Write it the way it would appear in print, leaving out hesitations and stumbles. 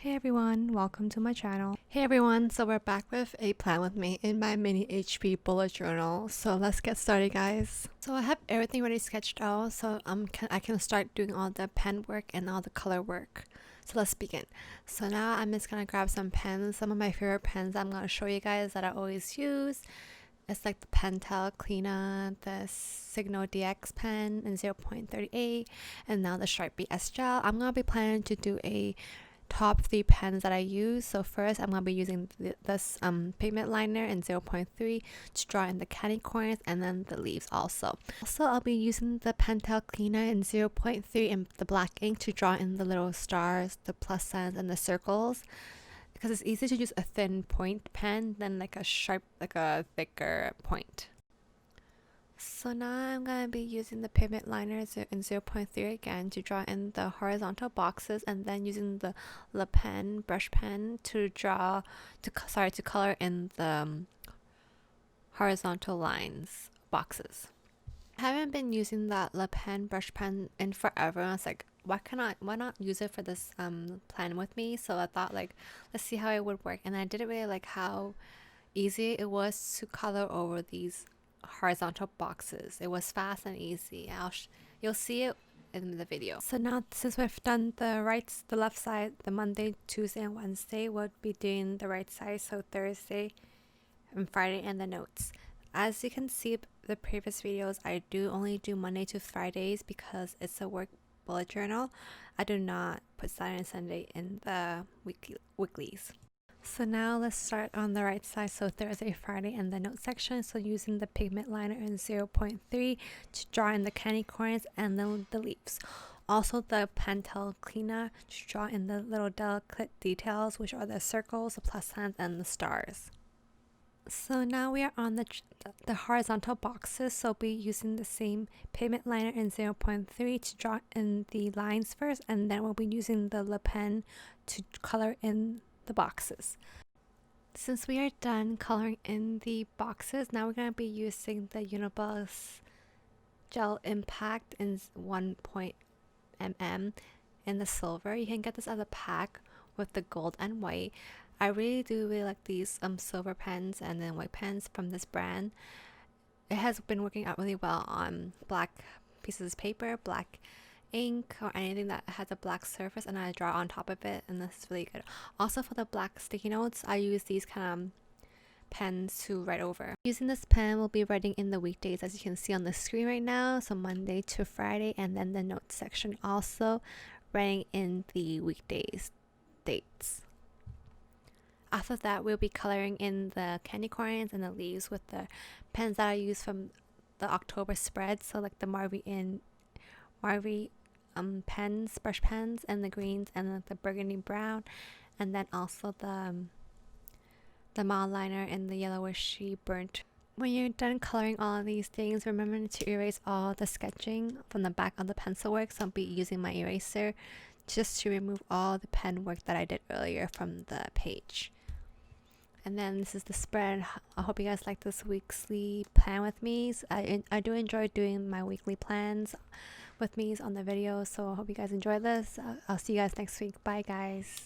Hey everyone, welcome to my channel. Hey everyone, so we're back with a plan with me in my mini HP bullet journal. So let's get started, guys. So I have everything already sketched out, so I can start doing all the pen work and all the color work. So let's begin. So now I'm just gonna grab some pens, some of my favorite pens I'm gonna show you guys that I always use. It's like the Pentel Cleaner, the Signo DX pen in 0.38, and now the Sharpie S-Gel. I'm gonna be planning to do a top 3 pens that I use. So first I'm going to be using this pigment liner in 0.3 to draw in the candy corners and then the leaves also. I'll be using the Pentel Cleaner in 0.3 in the black ink to draw in the little stars, the plus signs, and the circles, because it's easier to use a thin point pen than like a thicker point. So now I'm going to be using the pigment liner in 0.3 again to draw in the horizontal boxes, and then using the brush pen to color in the horizontal lines boxes. I haven't been using that brush pen in forever. I was like, why not use it for this plan with me? So I thought, like, let's see how it would work, and I didn't really like how easy it was to color over these horizontal boxes. It was fast and easy. You'll see it in the video. So now, since we've done the left side, the Monday, Tuesday, and Wednesday, we'll be doing the right side, so Thursday and Friday, and the notes. As you can see the previous videos, I do only do Monday to Fridays because it's a work bullet journal. I do not put Saturday and Sunday in the weeklies. So now let's start on the right side, so Thursday, Friday, and the note section. So using the pigment liner in 0.3 to draw in the candy corners and then the leaves. Also the Pentel Cleaner to draw in the little delicate details, which are the circles, the plus signs, and the stars. So now we are on the horizontal boxes, so we'll be using the same pigment liner in 0.3 to draw in the lines first, and then we'll be using the pen to color in the boxes. Since we are done coloring in the boxes, now we're going to be using the Uniball Gel Impact in 1.mm in the silver. You can get this as a pack with the gold and white. I really like these silver pens and then white pens from this brand. It has been working out really well on black pieces of paper, black ink, or anything that has a black surface, and I draw on top of it, and this is really good. Also for the black sticky notes, I use these kind of pens to write over. Using this pen, we'll be writing in the weekdays, as you can see on the screen right now, so Monday to Friday, and then the notes section also writing in the weekdays dates. After that, we'll be coloring in the candy corns and the leaves with the pens that I use from the October spread, so like the Marvy pens, brush pens, and the greens, and the burgundy brown, and then also the mild liner in the yellowishy burnt. When you're done coloring all of these things, remember to erase all the sketching from the back of the pencil work. So I'll be using my eraser just to remove all the pen work that I did earlier from the page. And then this is the spread. I hope you guys like this weekly plan with me. I do enjoy doing my weekly plans with me on the video, so I hope you guys enjoy this. I'll see you guys next week. Bye, guys.